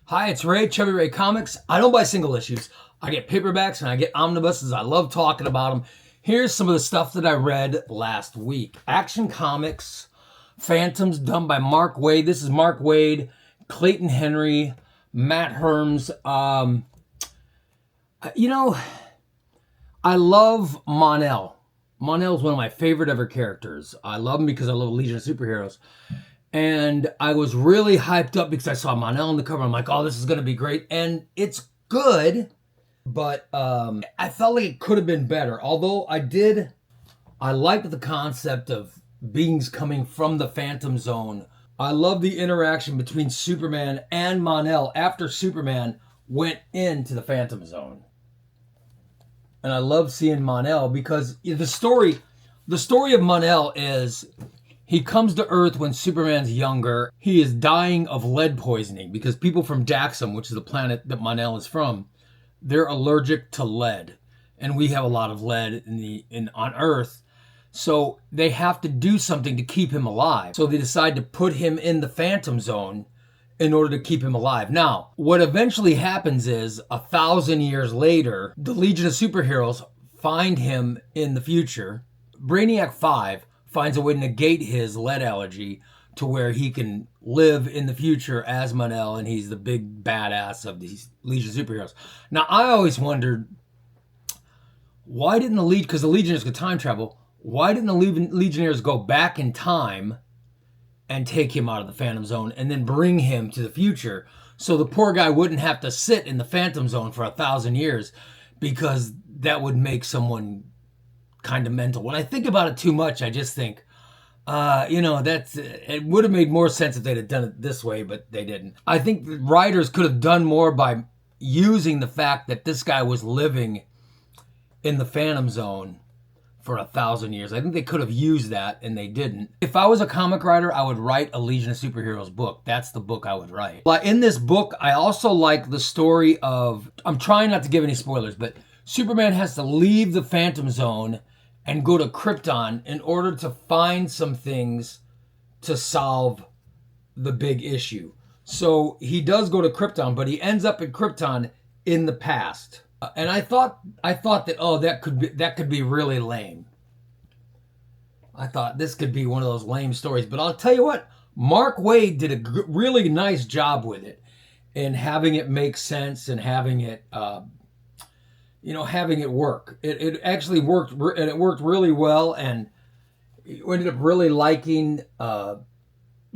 Hi, it's Ray, Chubby Ray Comics. I don't buy single issues. I get paperbacks and I get omnibuses. I love talking about them. Here's some of the stuff that I read last week. Action Comics, Phantoms, done by Mark Waid. This is Mark Waid, Clayton Henry, Matt Herms. I love mon-el. Mon-el is one of my favorite ever characters. I love him because I love Legion of Superheroes. And I was really hyped up because I saw mon-el on the cover. I'm like, oh, this is going to be great. And it's good, but I felt like it could have been better. Although I liked the concept of beings coming from the Phantom Zone. I love the interaction between Superman and mon-el after Superman went into the Phantom Zone. And I love seeing mon-el because the story of mon-el is he comes to Earth when Superman's younger. He is dying of lead poisoning because people from Daxam, which is the planet that mon-el is from, they're allergic to lead. And we have a lot of lead on Earth. So they have to do something to keep him alive. So they decide to put him in the Phantom Zone in order to keep him alive. Now, what eventually happens is 1,000 years later, the Legion of Superheroes find him in the future. Brainiac 5 finds a way to negate his lead allergy to where he can live in the future as mon-el, and he's the big badass of these Legion of Superheroes. Now, I always wondered, why didn't the Legion, because the Legionnaires could time travel, why didn't the Legionnaires go back in time and take him out of the Phantom Zone and then bring him to the future so the poor guy wouldn't have to sit in the Phantom Zone for 1,000 years, because that would make someone kind of mental. When I think about it too much, I just think, it would have made more sense if they'd have done it this way, but they didn't. I think the writers could have done more by using the fact that this guy was living in the Phantom Zone for 1,000 years. I think they could have used that, and they didn't. If I was a comic writer, I would write a Legion of Superheroes book. That's the book I would write. But in this book, I also like the story of, I'm trying not to give any spoilers, but Superman has to leave the Phantom Zone and go to Krypton in order to find some things to solve the big issue. So he does go to Krypton, but he ends up in Krypton in the past. And I thought that, that could be really lame. I thought this could be one of those lame stories. But I'll tell you what, Mark Waid did a really nice job with it in having it make sense and having it, having it work. It actually worked, and it worked really well. And you ended up really liking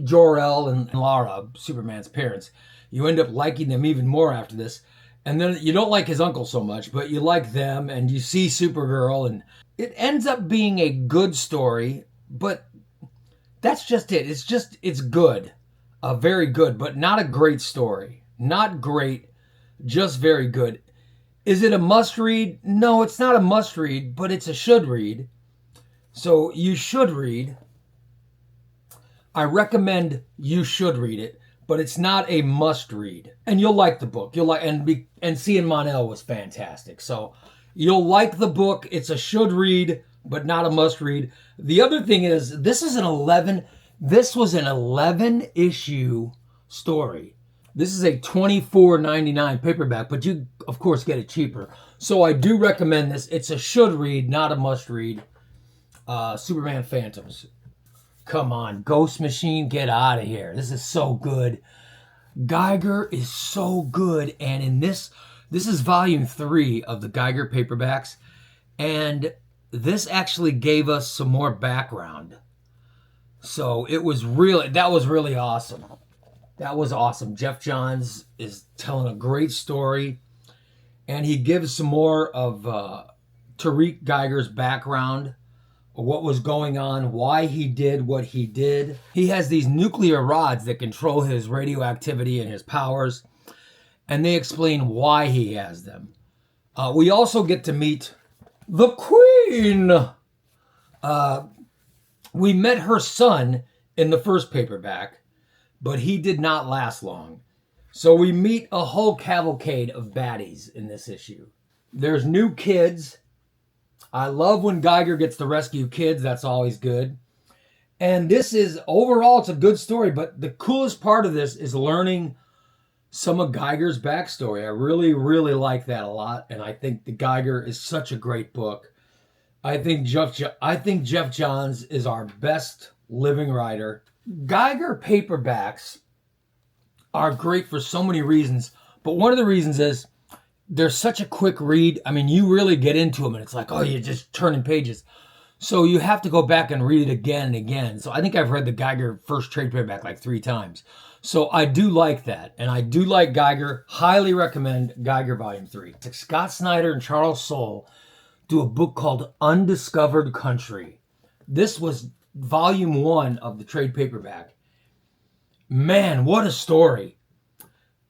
Jor-El and Lara, Superman's parents. You end up liking them even more after this. And then you don't like his uncle so much, but you like them, and you see Supergirl, and it ends up being a good story, but that's just it. It's good. Very good, but not a great story. Not great, just very good. Is it a must-read? No, it's not a must-read, but it's a should-read. So you should read. I recommend you should read it. But it's not a must-read, and you'll like the book. You'll like, and seeing mon-el was fantastic. So you'll like the book. It's a should-read, but not a must-read. The other thing is, this was an 11-issue story. This is a $24.99 paperback, but you of course get it cheaper. So I do recommend this. It's a should-read, not a must-read. Superman Phantoms. Come on, Ghost Machine, get out of here. This is so good. Geiger is so good. And in this is volume 3 of the Geiger paperbacks. And this actually gave us some more background. So that was really awesome. That was awesome. Geoff Johns is telling a great story. And he gives some more of Tariq Geiger's background, what was going on, why he did what he did. He has these nuclear rods that control his radioactivity and his powers, and they explain why he has them. We also get to meet the Queen. We met her son in the first paperback, but he did not last long. So we meet a whole cavalcade of baddies in this issue. There's new kids. I love when Geiger gets to rescue kids. That's always good. And this is, overall, it's a good story. But the coolest part of this is learning some of Geiger's backstory. I really, really like that a lot, and I think the Geiger is such a great book. I think Geoff Johns is our best living writer. Geiger paperbacks are great for so many reasons, but one of the reasons is they're such a quick read. I mean, you really get into them, and it's like, oh, you're just turning pages. So you have to go back and read it again and again. So I think I've read the Geiger first trade paperback like 3 times. So I do like that. And I do like Geiger. Highly recommend Geiger Volume 3. Scott Snyder and Charles Soule do a book called Undiscovered Country. This was Volume 1 of the trade paperback. Man, what a story.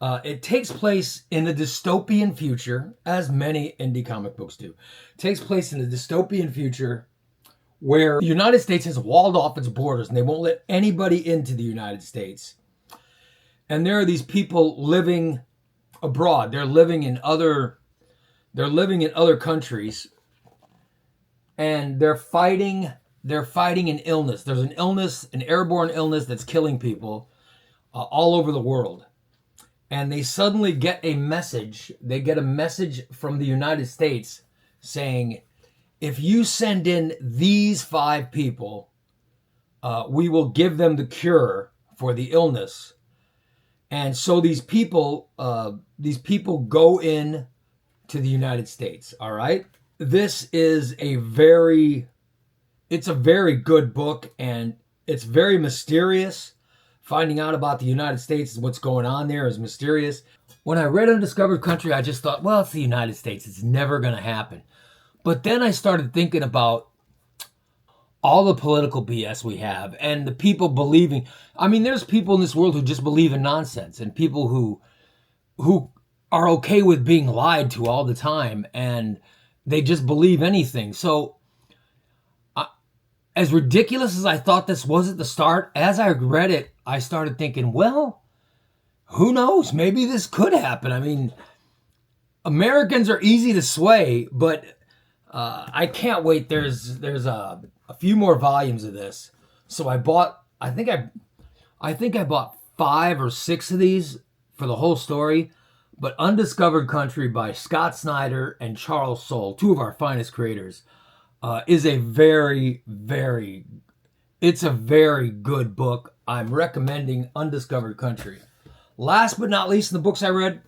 It takes place in the dystopian future, as many indie comic books do. It takes place in the dystopian future where the United States has walled off its borders and they won't let anybody into the United States. And there are these people living abroad. They're living in other countries, and they're fighting an illness. There's an illness, an airborne illness that's killing people all over the world. And they suddenly get a message. They get a message from the United States saying, if you send in these 5 people, we will give them the cure for the illness. And so these people go in to the United States. All right. This is it's a very good book, and it's very mysterious. Finding out about the United States and what's going on there is mysterious. When I read Undiscovered Country, I just thought, well, it's the United States. It's never going to happen. But then I started thinking about all the political BS we have and the people believing. I mean, there's people in this world who just believe in nonsense, and people who are okay with being lied to all the time, and they just believe anything. So as ridiculous as I thought this was at the start, as I read it, I started thinking, well, who knows? Maybe this could happen. I mean, Americans are easy to sway, but I can't wait. There's a few more volumes of this. So I think I bought 5 or 6 of these for the whole story. But Undiscovered Country by Scott Snyder and Charles Soule, 2 of our finest creators, is a very, very good book. I'm recommending Undiscovered Country. Last but not least, in the books I read,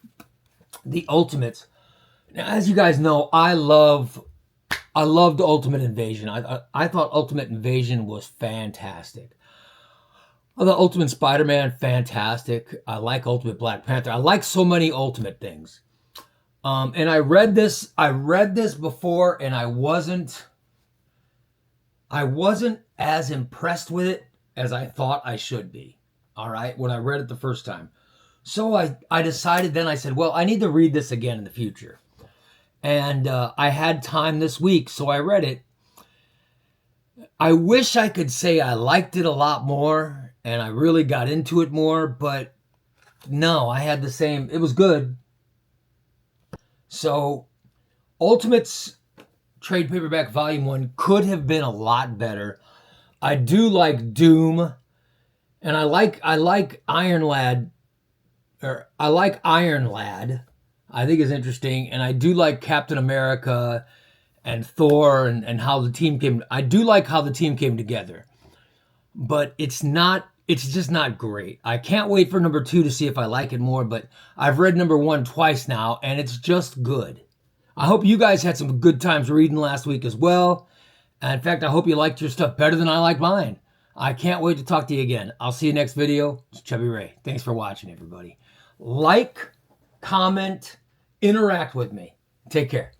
The Ultimates. Now, as you guys know, I loved Ultimate Invasion. I thought Ultimate Invasion was fantastic. I thought Ultimate Spider-Man, fantastic. I like Ultimate Black Panther. I like so many Ultimate things. And I read this before, and I wasn't as impressed with it as I thought I should be. All right, when I read it the first time. So I decided then, I said, well, I need to read this again in the future. And I had time this week, so I read it. I wish I could say I liked it a lot more and I really got into it more, but no, I had the same. It was good. So Ultimates Trade Paperback Volume 1 could have been a lot better. I do like Doom, and I like Iron Lad. I like Iron Lad. I think is interesting, and I do like Captain America and Thor and how the team came. I do like how the team came together, but it's just not great. I can't wait for number 2 to see if I like it more, but I've read number 1 twice now, and it's just good. I hope you guys had some good times reading last week as well. And in fact, I hope you liked your stuff better than I like mine. I can't wait to talk to you again. I'll see you next video. It's Chubby Ray. Thanks for watching, everybody. Like, comment, interact with me. Take care.